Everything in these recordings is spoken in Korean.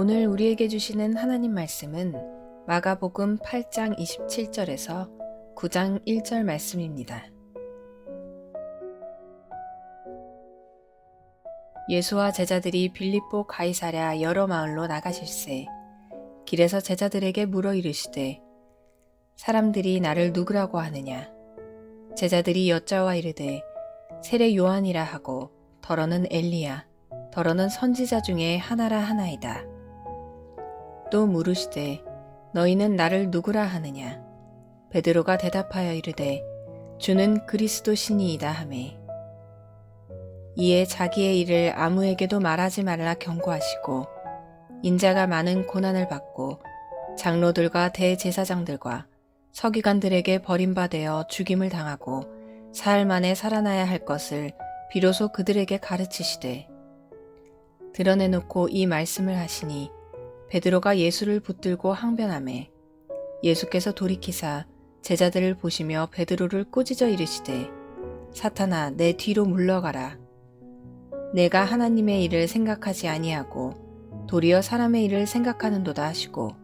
오늘 우리에게 주시는 하나님 말씀은 마가복음 8장 27절에서 9장 1절 말씀입니다. 예수와 제자들이 빌립보 가이사랴 여러 마을로 나가실세 길에서 제자들에게 물어 이르시되 사람들이 나를 누구라고 하느냐? 제자들이 여짜와 이르되 세례 요한이라 하고 더러는 엘리야 더러는 선지자 중에 하나라 하나이다. 또 물으시되 너희는 나를 누구라 하느냐? 베드로가 대답하여 이르되 주는 그리스도 신이이다 하매 이에 자기의 일을 아무에게도 말하지 말라 경고하시고 인자가 많은 고난을 받고 장로들과 대제사장들과 서기관들에게 버림받아 죽임을 당하고 사흘 만에 살아나야 할 것을 비로소 그들에게 가르치시되 드러내놓고 이 말씀을 하시니 베드로가 예수를 붙들고 항변하매 예수께서 돌이키사 제자들을 보시며 베드로를 꾸짖어 이르시되 사탄아 내 뒤로 물러가라. 내가 하나님의 일을 생각하지 아니하고 도리어 사람의 일을 생각하는도다 하시고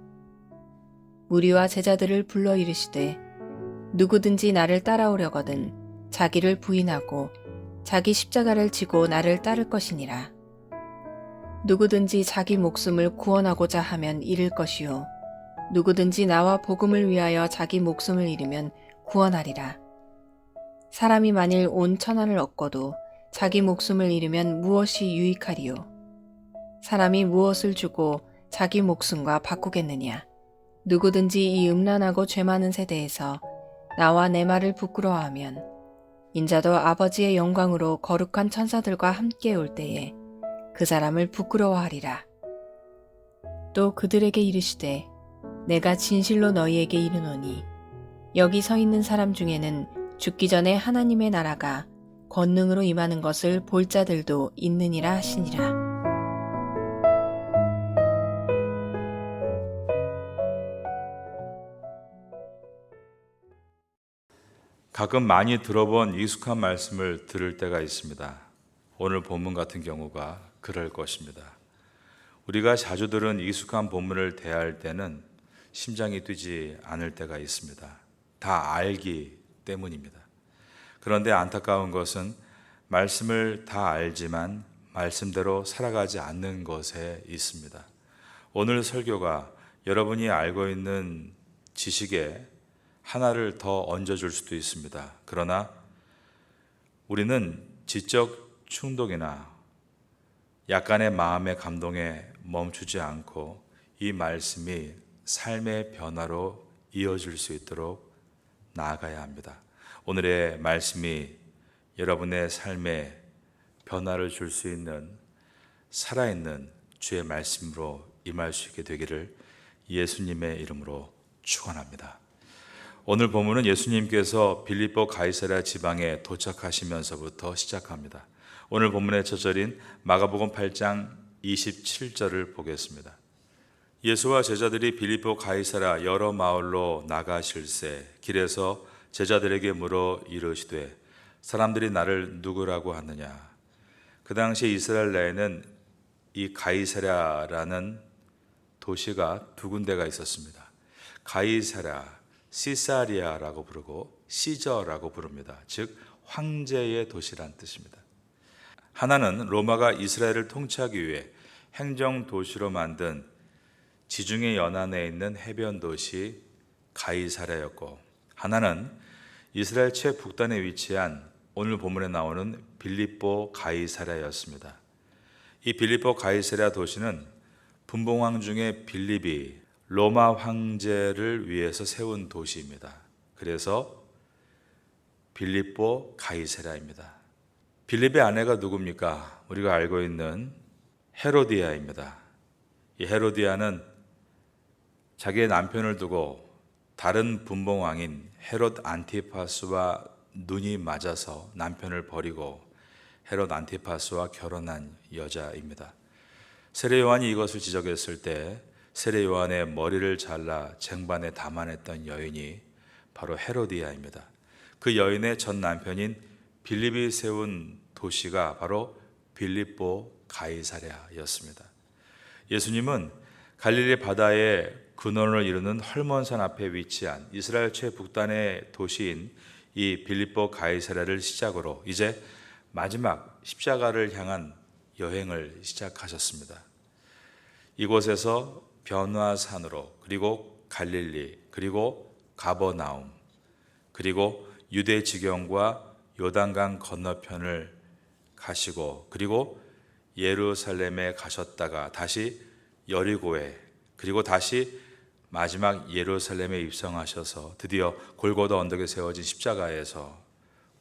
무리와 제자들을 불러 이르시되 누구든지 나를 따라오려거든 자기를 부인하고 자기 십자가를 지고 나를 따를 것이니라. 누구든지 자기 목숨을 구원하고자 하면 잃을 것이요 누구든지 나와 복음을 위하여 자기 목숨을 잃으면 구원하리라. 사람이 만일 온 천하를 얻고도 자기 목숨을 잃으면 무엇이 유익하리요? 사람이 무엇을 주고 자기 목숨과 바꾸겠느냐? 누구든지 이 음란하고 죄 많은 세대에서 나와 내 말을 부끄러워하면 인자도 아버지의 영광으로 거룩한 천사들과 함께 올 때에 그 사람을 부끄러워하리라. 또 그들에게 이르시되 내가 진실로 너희에게 이르노니 여기 서 있는 사람 중에는 죽기 전에 하나님의 나라가 권능으로 임하는 것을 볼 자들도 있느니라 하시니라. 가끔 많이 들어본 익숙한 말씀을 들을 때가 있습니다. 오늘 본문 같은 경우가 그럴 것입니다. 우리가 자주 들은 익숙한 본문을 대할 때는 심장이 뛰지 않을 때가 있습니다. 다 알기 때문입니다. 그런데 안타까운 것은 말씀을 다 알지만 말씀대로 살아가지 않는 것에 있습니다. 오늘 설교가 여러분이 알고 있는 지식에 하나를 더 얹어줄 수도 있습니다. 그러나 우리는 지적 충동이나 약간의 마음의 감동에 멈추지 않고 이 말씀이 삶의 변화로 이어질 수 있도록 나아가야 합니다. 오늘의 말씀이 여러분의 삶에 변화를 줄 수 있는 살아있는 주의 말씀으로 임할 수 있게 되기를 예수님의 이름으로 축원합니다. 오늘 본문은 예수님께서 빌립보 가이사랴 지방에 도착하시면서부터 시작합니다. 오늘 본문의 첫 절인 마가복음 8장 27절을 보겠습니다. 예수와 제자들이 빌립보 가이사랴 여러 마을로 나가실새 길에서 제자들에게 물어 이르시되 사람들이 나를 누구라고 하느냐? 그 당시 이스라엘 내에는 이 가이사랴라는 도시가 두 군데가 있었습니다. 가이사랴, 시사리아라고 부르고 시저라고 부릅니다. 즉 황제의 도시란 뜻입니다. 하나는 로마가 이스라엘을 통치하기 위해 행정 도시로 만든 지중해 연안에 있는 해변 도시 가이사랴였고, 하나는 이스라엘 최북단에 위치한 오늘 본문에 나오는 빌립보 가이사랴였습니다. 이 빌립보 가이사랴 도시는 분봉왕 중에 빌립이 로마 황제를 위해서 세운 도시입니다. 그래서 빌립보 가이사랴입니다. 빌립의 아내가 누굽니까? 우리가 알고 있는 헤로디아입니다. 이 헤로디아는 자기의 남편을 두고 다른 분봉왕인 헤롯 안티파스와 눈이 맞아서 남편을 버리고 헤롯 안티파스와 결혼한 여자입니다. 세례 요한이 이것을 지적했을 때 세례 요한의 머리를 잘라 쟁반에 담아냈던 여인이 바로 헤로디아입니다. 그 여인의 전 남편인 빌립이 세운 도시가 바로 빌립보 가이사랴였습니다. 예수님은 갈릴리 바다의 근원을 이루는 헐몬산 앞에 위치한 이스라엘 최북단의 도시인 이 빌립보 가이사랴를 시작으로 이제 마지막 십자가를 향한 여행을 시작하셨습니다. 이곳에서 변화산으로, 그리고 갈릴리, 그리고 가버나움, 그리고 유대 지경과 요단강 건너편을 가시고, 그리고 예루살렘에 가셨다가 다시 여리고에, 그리고 다시 마지막 예루살렘에 입성하셔서 드디어 골고다 언덕에 세워진 십자가에서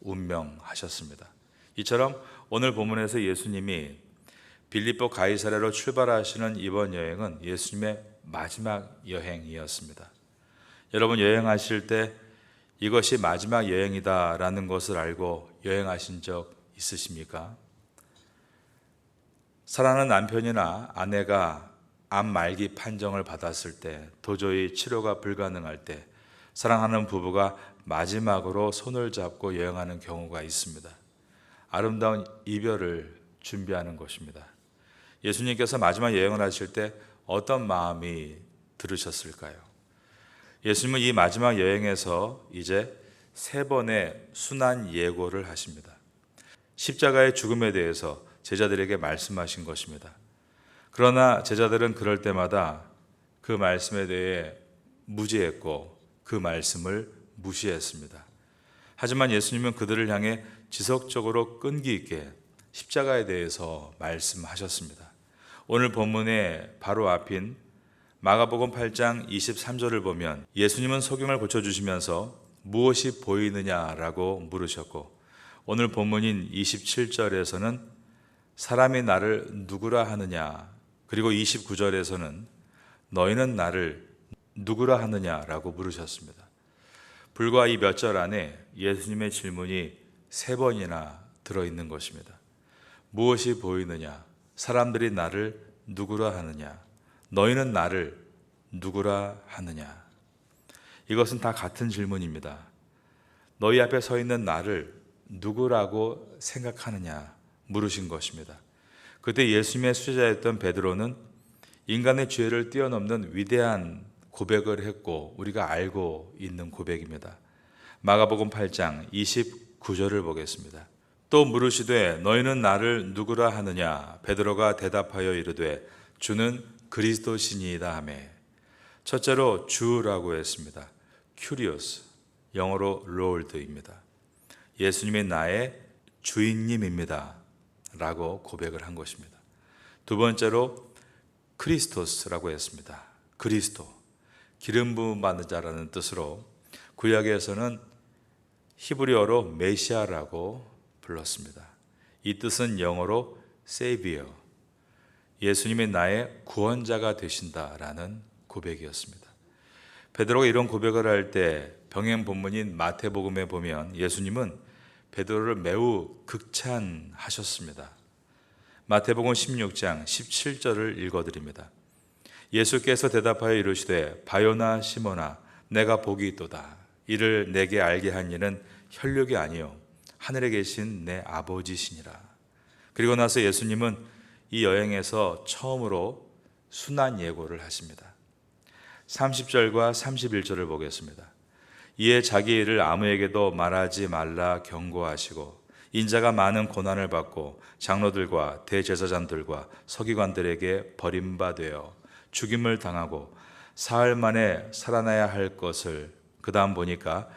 운명하셨습니다. 이처럼 오늘 본문에서 예수님이 빌립보 가이사랴로 출발하시는 이번 여행은 예수님의 마지막 여행이었습니다. 여러분, 여행하실 때 이것이 마지막 여행이다라는 것을 알고 여행하신 적 있으십니까? 사랑하는 남편이나 아내가 암 말기 판정을 받았을 때, 도저히 치료가 불가능할 때 사랑하는 부부가 마지막으로 손을 잡고 여행하는 경우가 있습니다. 아름다운 이별을 준비하는 것입니다. 예수님께서 마지막 여행을 하실 때 어떤 마음이 들으셨을까요? 예수님은 이 마지막 여행에서 이제 3번의 순환 예고를 하십니다. 십자가의 죽음에 대해서 제자들에게 말씀하신 것입니다. 그러나 제자들은 그럴 때마다 그 말씀에 대해 무지했고 그 말씀을 무시했습니다. 하지만 예수님은 그들을 향해 지속적으로 끈기 있게 십자가에 대해서 말씀하셨습니다. 오늘 본문의 바로 앞인 마가복음 8장 23절을 보면 예수님은 소경을 고쳐주시면서 무엇이 보이느냐라고 물으셨고, 오늘 본문인 27절에서는 사람이 나를 누구라 하느냐, 그리고 29절에서는 너희는 나를 누구라 하느냐라고 물으셨습니다. 불과 이 몇 절 안에 예수님의 질문이 3번이나 들어있는 것입니다. 무엇이 보이느냐, 사람들이 나를 누구라 하느냐, 너희는 나를 누구라 하느냐. 이것은 다 같은 질문입니다. 너희 앞에 서 있는 나를 누구라고 생각하느냐 물으신 것입니다. 그때 예수님의 수제자였던 베드로는 인간의 죄를 뛰어넘는 위대한 고백을 했고 우리가 알고 있는 고백입니다. 마가복음 8장 29절을 보겠습니다. 또 물으시되 너희는 나를 누구라 하느냐? 베드로가 대답하여 이르되 주는 그리스도시니이다 하며, 첫째로 주라고 했습니다. 큐리오스, 영어로 롤드입니다. 예수님이 나의 주인님입니다 라고 고백을 한 것입니다. 두 번째로 크리스토스라고 했습니다. 그리스도, 기름 부음 받는 자라는 뜻으로 구약에서는 히브리어로 메시아라고 불렀습니다. 이 뜻은 영어로 세이비어, 예수님이 나의 구원자가 되신다라는 고백이었습니다. 베드로가 이런 고백을 할 때 병행 본문인 마태복음에 보면 예수님은 베드로를 매우 극찬하셨습니다. 마태복음 16장 17절을 읽어드립니다. 예수께서 대답하여 이르시되 바요나 시몬아 내가 복이 있도다. 이를 내게 알게 한 이는 혈육이 아니요 하늘에 계신 내 아버지시니라. 그리고 나서 예수님은 이 여행에서 처음으로 순환 예고를 하십니다. 30절과 31절을 보겠습니다. 이에 자기 일을 아무에게도 말하지 말라 경고하시고 인자가 많은 고난을 받고 장로들과 대제사장들과 서기관들에게 버림받되어 죽임을 당하고 사흘 만에 살아나야 할 것을 그 다음 보니까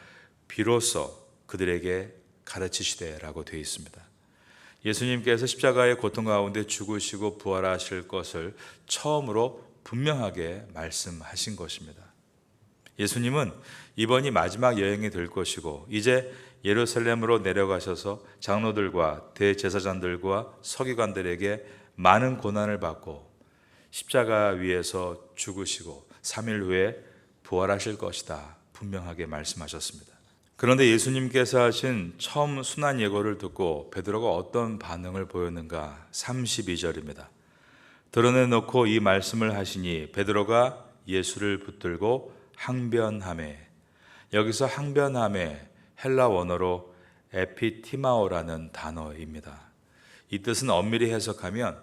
비로소 그들에게 가르치시되라고 되어 있습니다. 예수님께서 십자가의 고통 가운데 죽으시고 부활하실 것을 처음으로 분명하게 말씀하신 것입니다. 예수님은 이번이 마지막 여행이 될 것이고 이제 예루살렘으로 내려가셔서 장로들과 대제사장들과 서기관들에게 많은 고난을 받고 십자가 위에서 죽으시고 3일 후에 부활하실 것이다 분명하게 말씀하셨습니다. 그런데 예수님께서 하신 처음 순환 예고를 듣고 베드로가 어떤 반응을 보였는가? 32절입니다. 드러내놓고 이 말씀을 하시니 베드로가 예수를 붙들고 항변하매, 여기서 항변하매 헬라 원어로 에피티마오라는 단어입니다. 이 뜻은 엄밀히 해석하면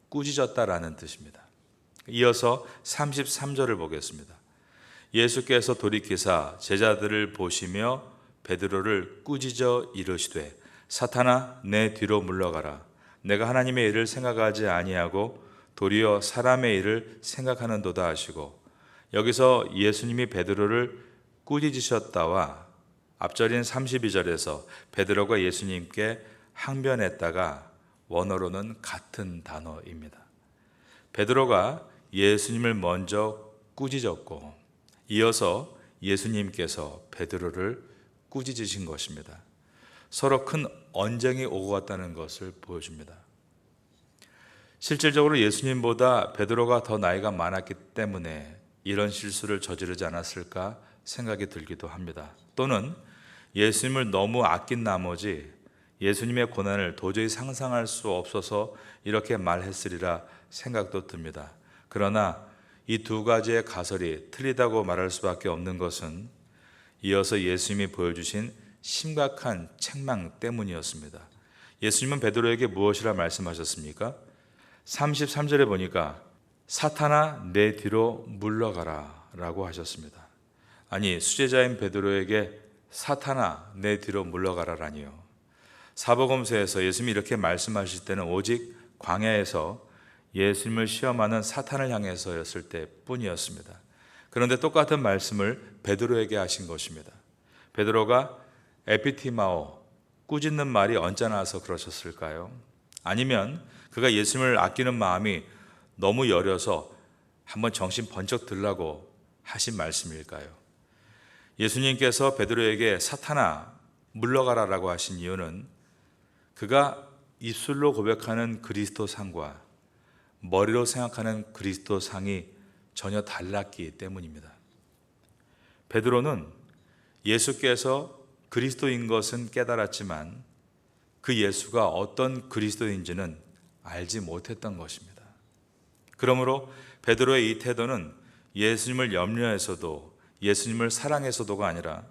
꾸짖었다라는 뜻입니다. 이어서 33절을 보겠습니다. 예수께서 돌이키사 제자들을 보시며 베드로를 꾸짖어 이르시되 사탄아 내 뒤로 물러가라. 내가 하나님의 일을 생각하지 아니하고 도리어 사람의 일을 생각하는도다 하시고, 여기서 예수님이 베드로를 꾸짖으셨다와 앞절인 32절에서 베드로가 예수님께 항변했다가 원어로는 같은 단어입니다. 베드로가 예수님을 먼저 꾸짖었고 이어서 예수님께서 베드로를 꾸짖으신 것입니다. 서로 큰 언쟁이 오고 갔다는 것을 보여줍니다. 실질적으로 예수님보다 베드로가 더 나이가 많았기 때문에 이런 실수를 저지르지 않았을까 생각이 들기도 합니다. 또는 예수님을 너무 아낀 나머지 예수님의 고난을 도저히 상상할 수 없어서 이렇게 말했으리라 생각도 듭니다. 그러나 이 두 가지의 가설이 틀리다고 말할 수밖에 없는 것은 이어서 예수님이 보여주신 심각한 책망 때문이었습니다. 예수님은 베드로에게 무엇이라 말씀하셨습니까? 33절에 보니까 사탄아 내 뒤로 물러가라 라고 하셨습니다. 아니, 수제자인 베드로에게 사탄아 내 뒤로 물러가라라니요. 사복음서에서 예수님이 이렇게 말씀하실 때는 오직 광야에서 예수님을 시험하는 사탄을 향해서였을 때뿐이었습니다. 그런데 똑같은 말씀을 베드로에게 하신 것입니다. 베드로가 에피티마오, 꾸짖는 말이 언짢아서 그러셨을까요? 아니면 그가 예수님을 아끼는 마음이 너무 여려서 한번 정신 번쩍 들라고 하신 말씀일까요? 예수님께서 베드로에게 사탄아 물러가라라고 하신 이유는 그가 입술로 고백하는 그리스도상과 머리로 생각하는 그리스도상이 전혀 달랐기 때문입니다. 베드로는 예수께서 그리스도인 것은 깨달았지만 그 예수가 어떤 그리스도인지는 알지 못했던 것입니다. 그러므로 베드로의 이 태도는 예수님을 염려해서도 예수님을 사랑해서도가 아니라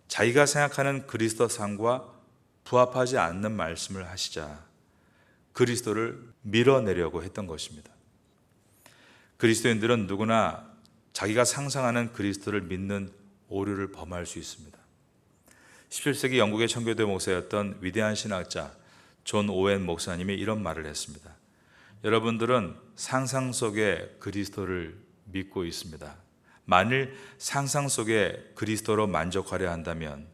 자기가 생각하는 그리스도상과 부합하지 않는 말씀을 하시자 그리스도를 밀어내려고 했던 것입니다. 그리스도인들은 누구나 자기가 상상하는 그리스도를 믿는 오류를 범할 수 있습니다. 17세기 영국의 청교도 목사였던 위대한 신학자 존 오웬 목사님이 이런 말을 했습니다. 여러분들은 상상 속의 그리스도를 믿고 있습니다. 만일 상상 속의 그리스도로 만족하려 한다면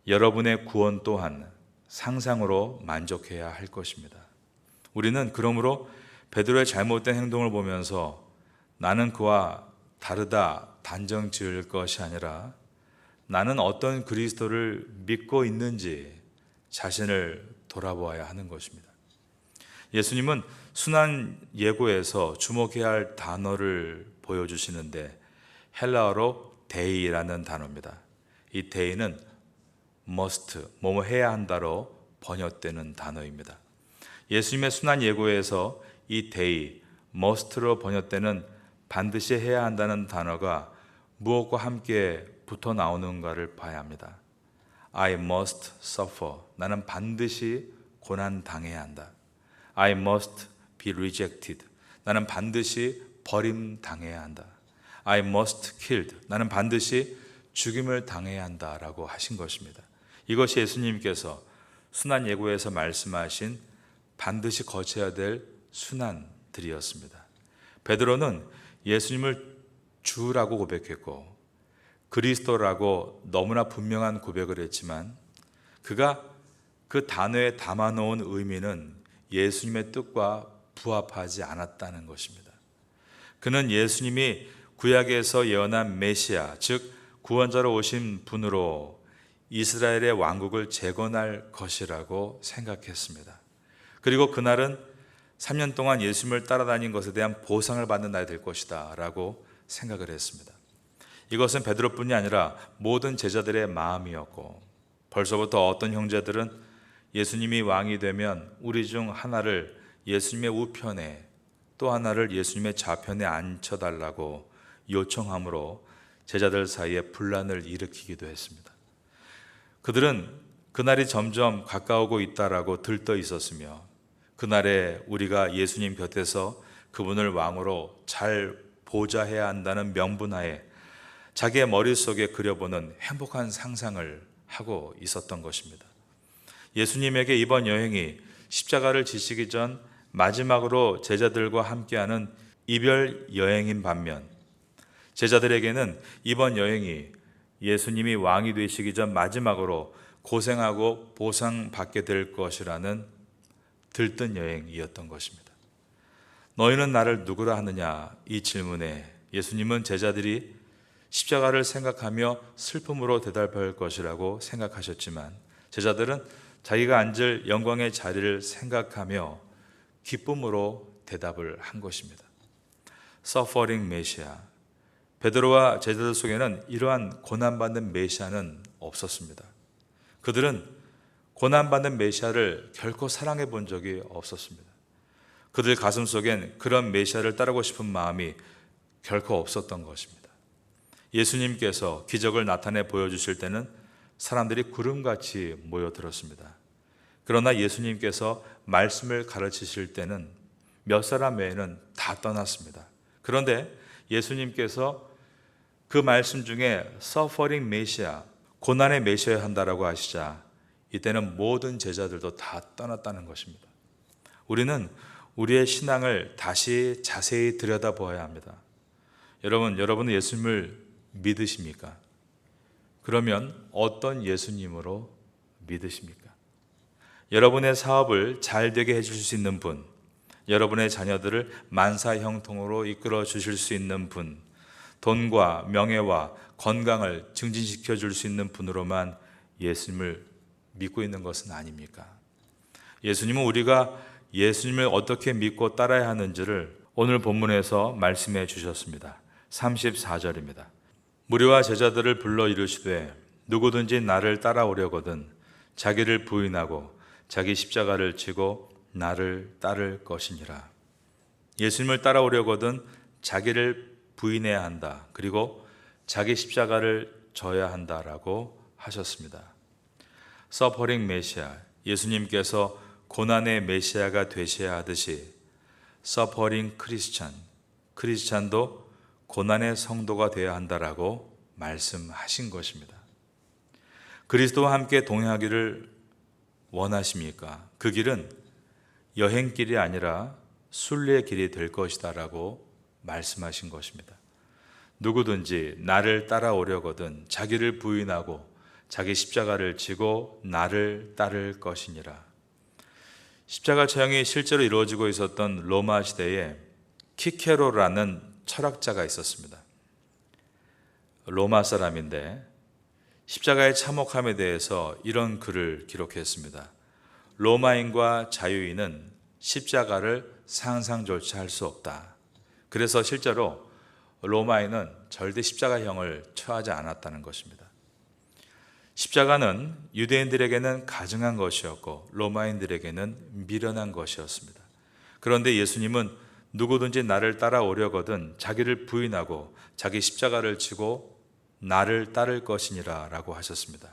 여러분의 구원 또한 상상으로 만족해야 할 것입니다. 우리는 그러므로 베드로의 잘못된 행동을 보면서 나는 그와 다르다 단정 지을 것이 아니라 나는 어떤 그리스도를 믿고 있는지 자신을 돌아보아야 하는 것입니다. 예수님은 순환 예고에서 주목해야 할 단어를 보여주시는데 헬라어로 데이라는 단어입니다. 이 데이는 must, 뭐뭐 해야 한다로 번역되는 단어입니다. 예수님의 순환 예고에서 이 데이, must로 번역되는 반드시 해야 한다는 단어가 무엇과 함께 붙어 나오는가를 봐야 합니다. I must suffer. 나는 반드시 고난 당해야 한다. I must be rejected. 나는 반드시 버림 당해야 한다. I must killed. 나는 반드시 죽임을 당해야 한다라고 하신 것입니다. 이것이 예수님께서 순환 예고에서 말씀하신 반드시 거쳐야 될 순환들이었습니다. 베드로는 예수님을 주라고 고백했고 그리스도라고 너무나 분명한 고백을 했지만 그가 그 단어에 담아놓은 의미는 예수님의 뜻과 부합하지 않았다는 것입니다. 그는 예수님이 구약에서 예언한 메시아, 즉 구원자로 오신 분으로 이스라엘의 왕국을 재건할 것이라고 생각했습니다. 그리고 그날은 3년 동안 예수님을 따라다닌 것에 대한 보상을 받는 날이 될 것이다 라고 생각을 했습니다. 이것은 베드로뿐이 아니라 모든 제자들의 마음이었고 벌써부터 어떤 형제들은 예수님이 왕이 되면 우리 중 하나를 예수님의 우편에 또 하나를 예수님의 좌편에 앉혀달라고 요청함으로 제자들 사이에 분란을 일으키기도 했습니다. 그들은 그날이 점점 가까우고 있다라고 들떠 있었으며 그날에 우리가 예수님 곁에서 그분을 왕으로 잘 보좌해야 한다는 명분하에 자기의 머릿속에 그려보는 행복한 상상을 하고 있었던 것입니다. 예수님에게 이번 여행이 십자가를 지시기 전 마지막으로 제자들과 함께하는 이별 여행인 반면, 제자들에게는 이번 여행이 예수님이 왕이 되시기 전 마지막으로 고생하고 보상받게 될 것이라는 들뜬 여행이었던 것입니다. 너희는 나를 누구라 하느냐? 이 질문에 예수님은 제자들이 십자가를 생각하며 슬픔으로 대답할 것이라고 생각하셨지만, 제자들은 자기가 앉을 영광의 자리를 생각하며 기쁨으로 대답을 한 것입니다. Suffering Messiah. 베드로와 제자들 속에는 이러한 고난받는 메시아는 없었습니다. 그들은 고난받는 메시아를 결코 사랑해 본 적이 없었습니다. 그들 가슴 속엔 그런 메시아를 따르고 싶은 마음이 결코 없었던 것입니다. 예수님께서 기적을 나타내 보여주실 때는 사람들이 구름같이 모여들었습니다. 그러나 예수님께서 말씀을 가르치실 때는 몇 사람 외에는 다 떠났습니다. 그런데 예수님께서 그 말씀 중에 Suffering Messiah, 고난의 메시아야 한다라고 하시자 이때는 모든 제자들도 다 떠났다는 것입니다. 우리는 우리의 신앙을 다시 자세히 들여다보아야 합니다. 여러분은 예수님을 믿으십니까? 그러면 어떤 예수님으로 믿으십니까? 여러분의 사업을 잘 되게 해주실 수 있는 분, 여러분의 자녀들을 만사형통으로 이끌어 주실 수 있는 분, 돈과 명예와 건강을 증진시켜 줄 수 있는 분으로만 예수님을 믿고 있는 것은 아닙니까? 예수님은 우리가 예수님을 어떻게 믿고 따라야 하는지를 오늘 본문에서 말씀해 주셨습니다. 34절입니다. 무리와 제자들을 불러 이르시되 누구든지 나를 따라오려거든 자기를 부인하고 자기 십자가를 지고 나를 따를 것이니라. 예수님을 따라오려거든 자기를 부인해야 한다. 그리고 자기 십자가를 져야 한다라고 하셨습니다. Suffering Messiah, 예수님께서 고난의 메시아가 되셔야 하듯이 Suffering Christian, 크리스찬도 고난의 성도가 되어야 한다라고 말씀하신 것입니다. 그리스도와 함께 동행하기를 원하십니까? 그 길은 여행길이 아니라 순례의 길이 될 것이다라고 말씀하신 것입니다. 누구든지 나를 따라오려거든 자기를 부인하고 자기 십자가를 지고 나를 따를 것이니라. 십자가 처형이 실제로 이루어지고 있었던 로마 시대에 키케로라는 철학자가 있었습니다. 로마 사람인데 십자가의 참혹함에 대해서 이런 글을 기록했습니다. 로마인과 자유인은 십자가를 상상조차 할 수 없다. 그래서 실제로 로마인은 절대 십자가형을 처하지 않았다는 것입니다. 십자가는 유대인들에게는 가증한 것이었고 로마인들에게는 미련한 것이었습니다. 그런데 예수님은 누구든지 나를 따라오려거든 자기를 부인하고 자기 십자가를 지고 나를 따를 것이니라 라고 하셨습니다.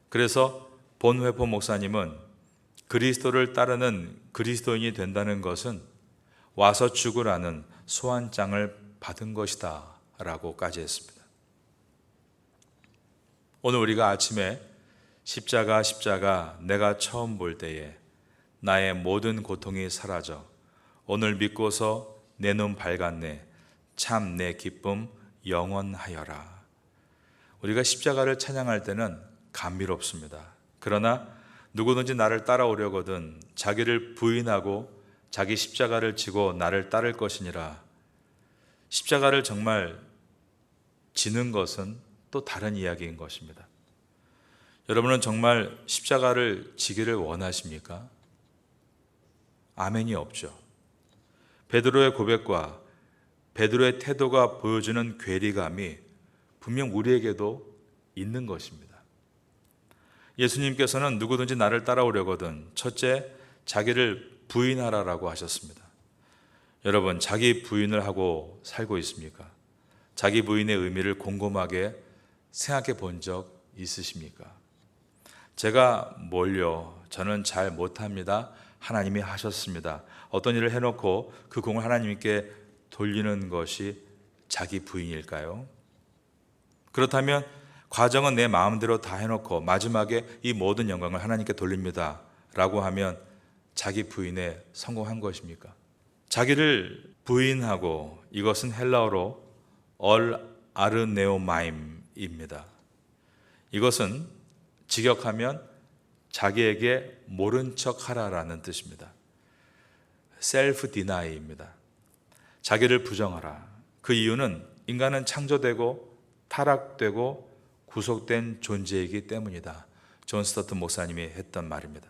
그래서 본회포 목사님은 그리스도를 따르는 그리스도인이 된다는 것은 와서 죽으라는 소환장을 받은 것이다 라고까지 했습니다. 오늘 우리가 아침에 십자가 내가 처음 볼 때에 나의 모든 고통이 사라져 오늘 믿고서 내 눈 밝았네 참 내 기쁨 영원하여라. 우리가 십자가를 찬양할 때는 감미롭습니다. 그러나 누구든지 나를 따라오려거든 자기를 부인하고 자기 십자가를 지고 나를 따를 것이니라. 십자가를 정말 지는 것은 또 다른 이야기인 것입니다. 여러분은 정말 십자가를 지기를 원하십니까? 아멘이 없죠. 베드로의 고백과 베드로의 태도가 보여주는 괴리감이 분명 우리에게도 있는 것입니다. 예수님께서는 누구든지 나를 따라오려거든 첫째, 자기를 부인하라라고 하셨습니다. 여러분, 자기 부인을 하고 살고 있습니까? 자기 부인의 의미를 곰곰하게 생각해 본 적 있으십니까? 제가 뭘요? 저는 잘 못합니다. 하나님이 하셨습니다. 어떤 일을 해놓고 그 공을 하나님께 돌리는 것이 자기 부인일까요? 그렇다면 과정은 내 마음대로 다 해놓고 마지막에 이 모든 영광을 하나님께 돌립니다 라고 하면 자기 부인에 성공한 것입니까? 자기를 부인하고, 이것은 헬라어로 아르네오마임입니다. 이것은 직역하면 자기에게 모른 척 하라라는 뜻입니다. 셀프 디나이입니다. 자기를 부정하라. 그 이유는 인간은 창조되고 타락되고 구속된 존재이기 때문이다. 존 스토트 목사님이 했던 말입니다.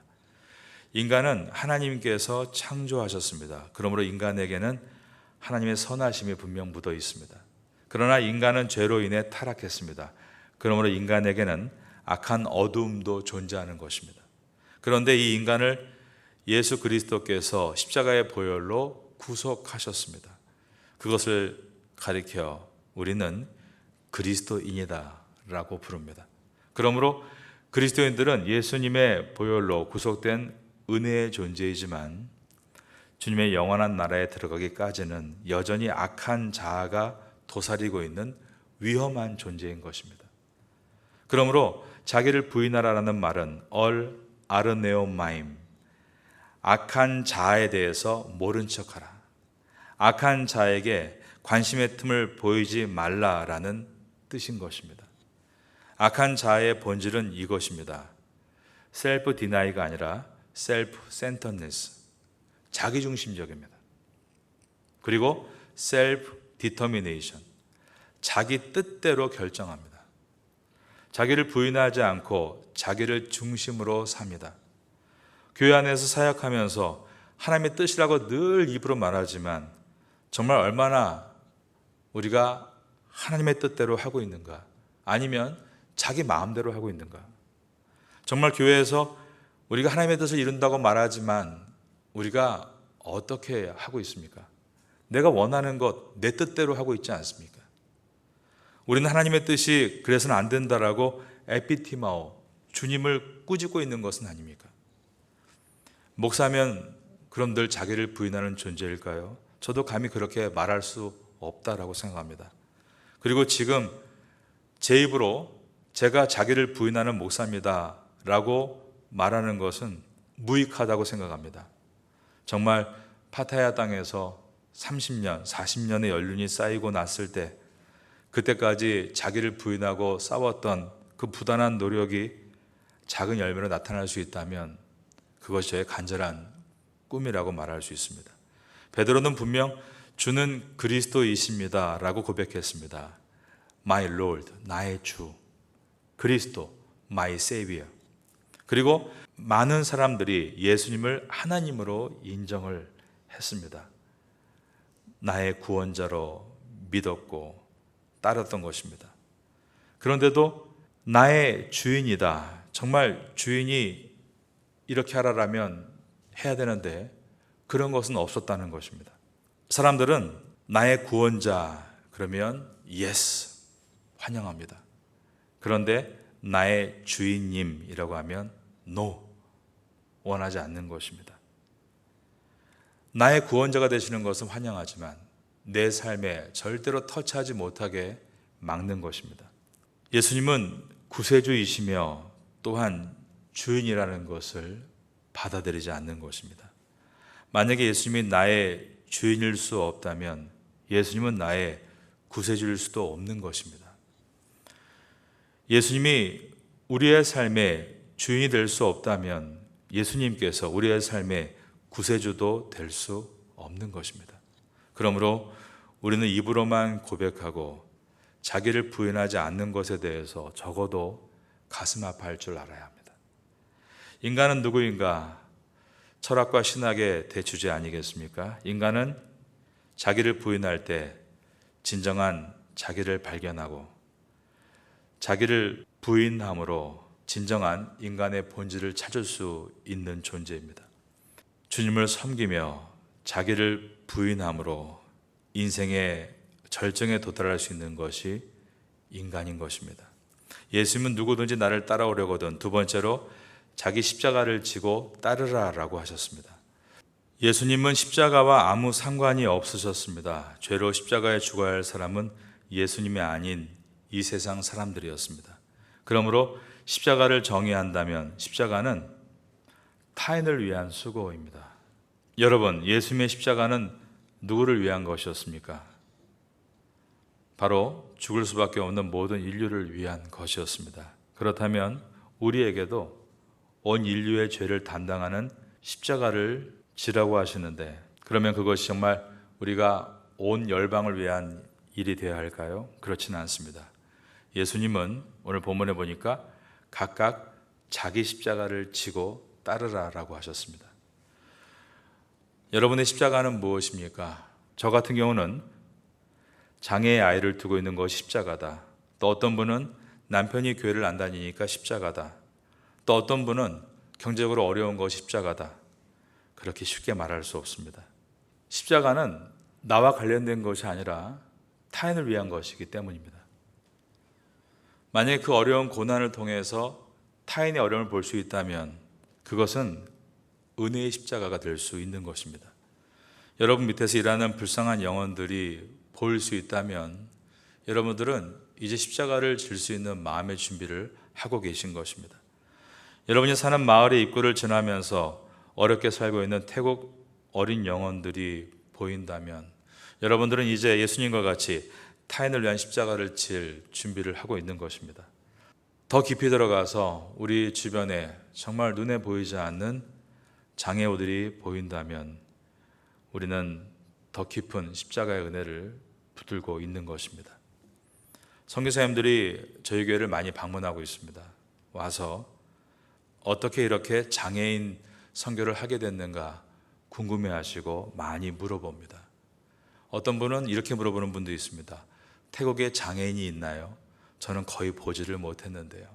인간은 하나님께서 창조하셨습니다. 그러므로 인간에게는 하나님의 선하심이 분명 묻어 있습니다. 그러나 인간은 죄로 인해 타락했습니다. 그러므로 인간에게는 악한 어두움도 존재하는 것입니다. 그런데 이 인간을 예수 그리스도께서 십자가의 보혈로 구속하셨습니다. 그것을 가리켜 우리는 그리스도인이다 라고 부릅니다. 그러므로 그리스도인들은 예수님의 보혈로 구속된 은혜의 존재이지만 주님의 영원한 나라에 들어가기까지는 여전히 악한 자아가 도사리고 있는 위험한 존재인 것입니다. 그러므로 자기를 부인하라는 말은 아르네오마임, 악한 자아에 대해서 모른 척하라, 악한 자에게 관심의 틈을 보이지 말라라는 뜻인 것입니다. 악한 자아의 본질은 이것입니다. 셀프 디나이가 아니라 셀프 센터니스, 자기중심적입니다. 그리고 셀프 디터미네이션, 자기 뜻대로 결정합니다. 자기를 부인하지 않고 자기를 중심으로 삽니다. 교회 안에서 사역하면서 하나님의 뜻이라고 늘 입으로 말하지만 정말 얼마나 우리가 하나님의 뜻대로 하고 있는가, 아니면 자기 마음대로 하고 있는가. 정말 교회에서 우리가 하나님의 뜻을 이룬다고 말하지만 우리가 어떻게 하고 있습니까? 내가 원하는 것, 내 뜻대로 하고 있지 않습니까? 우리는 하나님의 뜻이 그래서는 안 된다라고 에피티마오, 주님을 꾸짖고 있는 것은 아닙니까? 목사면 그럼 늘 자기를 부인하는 존재일까요? 저도 감히 그렇게 말할 수 없다라고 생각합니다. 그리고 지금 제 입으로 제가 자기를 부인하는 목사입니다 라고 말하는 것은 무익하다고 생각합니다. 정말 파타야 땅에서 30년, 40년의 연륜이 쌓이고 났을 때, 그때까지 자기를 부인하고 싸웠던 그 부단한 노력이 작은 열매로 나타날 수 있다면 그것이 저의 간절한 꿈이라고 말할 수 있습니다. 베드로는 분명 주는 그리스도이십니다 라고 고백했습니다. My Lord, 나의 주, 그리스도, My Savior. 그리고 많은 사람들이 예수님을 하나님으로 인정을 했습니다. 나의 구원자로 믿었고 따랐던 것입니다. 그런데도 나의 주인이다, 정말 주인이 이렇게 하라라면 해야 되는데 그런 것은 없었다는 것입니다. 사람들은 나의 구원자 그러면 yes, 환영합니다. 그런데 나의 주인님이라고 하면 no, 원하지 않는 것입니다. 나의 구원자가 되시는 것은 환영하지만 내 삶에 절대로 터치하지 못하게 막는 것입니다. 예수님은 구세주이시며 또한 주인이라는 것을 받아들이지 않는 것입니다. 만약에 예수님이 나의 주인일 수 없다면 예수님은 나의 구세주일 수도 없는 것입니다. 예수님이 우리의 삶의 주인이 될 수 없다면 예수님께서 우리의 삶의 구세주도 될 수 없는 것입니다. 그러므로 우리는 입으로만 고백하고 자기를 부인하지 않는 것에 대해서 적어도 가슴 아파할 줄 알아야 합니다. 인간은 누구인가? 철학과 신학의 대주제 아니겠습니까? 인간은 자기를 부인할 때 진정한 자기를 발견하고 자기를 부인함으로 진정한 인간의 본질을 찾을 수 있는 존재입니다. 주님을 섬기며 자기를 부인함으로 인생의 절정에 도달할 수 있는 것이 인간인 것입니다. 예수님은 누구든지 나를 따라오려거든, 두 번째로 자기 십자가를 지고 따르라라고 하셨습니다. 예수님은 십자가와 아무 상관이 없으셨습니다. 죄로 십자가에 죽어야 할 사람은 예수님이 아닌 이 세상 사람들이었습니다. 그러므로 십자가를 정의한다면 십자가는 타인을 위한 수고입니다. 여러분, 예수님의 십자가는 누구를 위한 것이었습니까? 바로 죽을 수밖에 없는 모든 인류를 위한 것이었습니다. 그렇다면 우리에게도 온 인류의 죄를 담당하는 십자가를 지라고 하시는데, 그러면 그것이 정말 우리가 온 열방을 위한 일이 되어야 할까요? 그렇지는 않습니다. 예수님은 오늘 본문에 보니까 각각 자기 십자가를 지고 따르라라고 하셨습니다. 여러분의 십자가는 무엇입니까? 저 같은 경우는 장애의 아이를 두고 있는 것이 십자가다. 또 어떤 분은 남편이 교회를 안 다니니까 십자가다. 또 어떤 분은 경제적으로 어려운 것이 십자가다. 그렇게 쉽게 말할 수 없습니다. 십자가는 나와 관련된 것이 아니라 타인을 위한 것이기 때문입니다. 만약에 그 어려운 고난을 통해서 타인의 어려움을 볼 수 있다면 그것은 은혜의 십자가가 될 수 있는 것입니다. 여러분 밑에서 일하는 불쌍한 영혼들이 보일 수 있다면 여러분들은 이제 십자가를 질 수 있는 마음의 준비를 하고 계신 것입니다. 여러분이 사는 마을의 입구를 지나면서 어렵게 살고 있는 태국 어린 영혼들이 보인다면 여러분들은 이제 예수님과 같이 타인을 위한 십자가를 질 준비를 하고 있는 것입니다. 더 깊이 들어가서 우리 주변에 정말 눈에 보이지 않는 장애우들이 보인다면 우리는 더 깊은 십자가의 은혜를 붙들고 있는 것입니다. 선교사님들이 저희 교회를 많이 방문하고 있습니다. 와서 어떻게 이렇게 장애인 선교를 하게 됐는가 궁금해하시고 많이 물어봅니다. 어떤 분은 이렇게 물어보는 분도 있습니다. 태국에 장애인이 있나요? 저는 거의 보지를 못했는데요.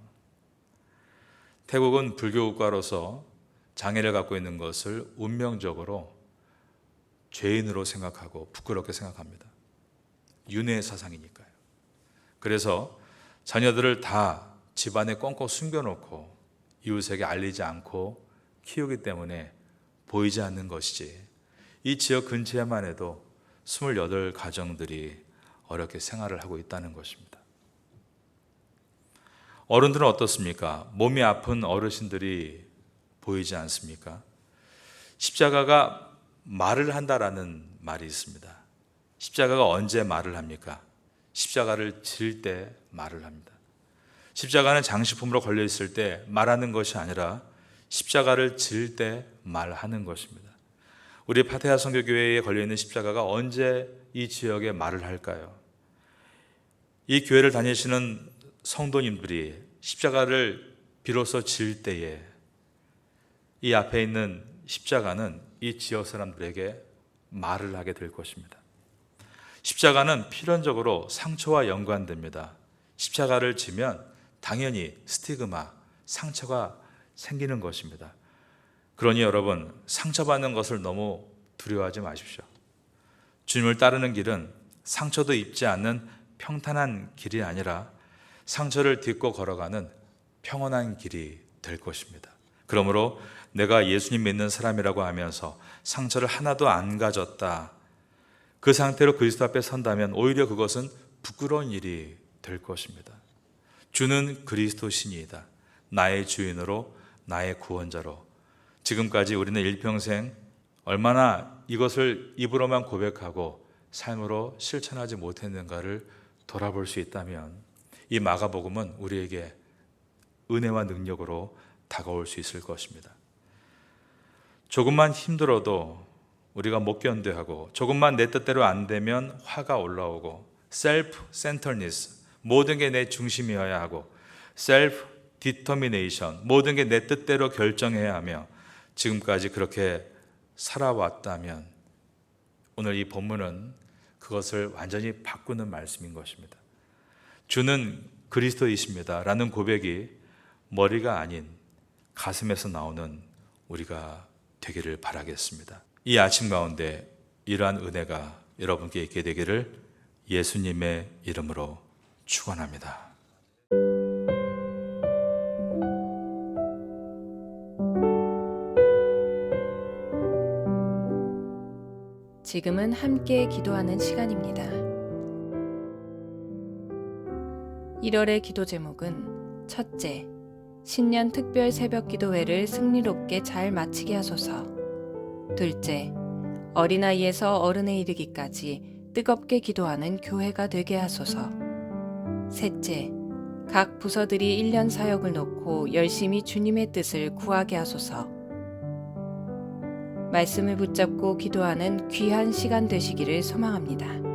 태국은 불교 국가로서 장애를 갖고 있는 것을 운명적으로 죄인으로 생각하고 부끄럽게 생각합니다. 윤회의 사상이니까요. 그래서 자녀들을 다 집안에 꽁꽁 숨겨놓고 이웃에게 알리지 않고 키우기 때문에 보이지 않는 것이지, 이 지역 근처에만 해도 28가정들이 어렵게 생활을 하고 있다는 것입니다. 어른들은 어떻습니까? 몸이 아픈 어르신들이 보이지 않습니까? 십자가가 말을 한다라는 말이 있습니다. 십자가가 언제 말을 합니까? 십자가를 질 때 말을 합니다. 십자가는 장식품으로 걸려 있을 때 말하는 것이 아니라 십자가를 질 때 말하는 것입니다. 우리 파테아 선교교회에 걸려 있는 십자가가 언제 이 지역에 말을 할까요? 이 교회를 다니시는 성도님들이 십자가를 비로소 질 때에 이 앞에 있는 십자가는 이 지역 사람들에게 말을 하게 될 것입니다. 십자가는 필연적으로 상처와 연관됩니다. 십자가를 지면 당연히 스티그마, 상처가 생기는 것입니다. 그러니 여러분, 상처받는 것을 너무 두려워하지 마십시오. 주님을 따르는 길은 상처도 입지 않는 평탄한 길이 아니라 상처를 딛고 걸어가는 평온한 길이 될 것입니다. 그러므로 내가 예수님 믿는 사람이라고 하면서 상처를 하나도 안 가졌다, 그 상태로 그리스도 앞에 선다면 오히려 그것은 부끄러운 일이 될 것입니다. 주는 그리스도신이다. 나의 주인으로, 나의 구원자로. 지금까지 우리는 일평생 얼마나 이것을 입으로만 고백하고 삶으로 실천하지 못했는가를 돌아볼 수 있다면 이 마가복음은 우리에게 은혜와 능력으로 다가올 수 있을 것입니다. 조금만 힘들어도 우리가 못 견뎌하고, 조금만 내 뜻대로 안 되면 화가 올라오고, self-centeredness, 모든 게 내 중심이어야 하고, self-determination, 모든 게 내 뜻대로 결정해야 하며 지금까지 그렇게 살아왔다면 오늘 이 본문은 그것을 완전히 바꾸는 말씀인 것입니다. 주는 그리스도이십니다 라는 고백이 머리가 아닌 가슴에서 나오는 우리가 되기를 바라겠습니다. 이 아침 가운데 이러한 은혜가 여러분께 있게 되기를 예수님의 이름으로 축원합니다. 지금은 함께 기도하는 시간입니다. 1월의 기도 제목은 첫째, 신년 특별 새벽 기도회를 승리롭게 잘 마치게 하소서. 둘째, 어린아이에서 어른에 이르기까지 뜨겁게 기도하는 교회가 되게 하소서. 셋째, 각 부서들이 1년 사역을 놓고 열심히 주님의 뜻을 구하게 하소서. 말씀을 붙잡고 기도하는 귀한 시간 되시기를 소망합니다.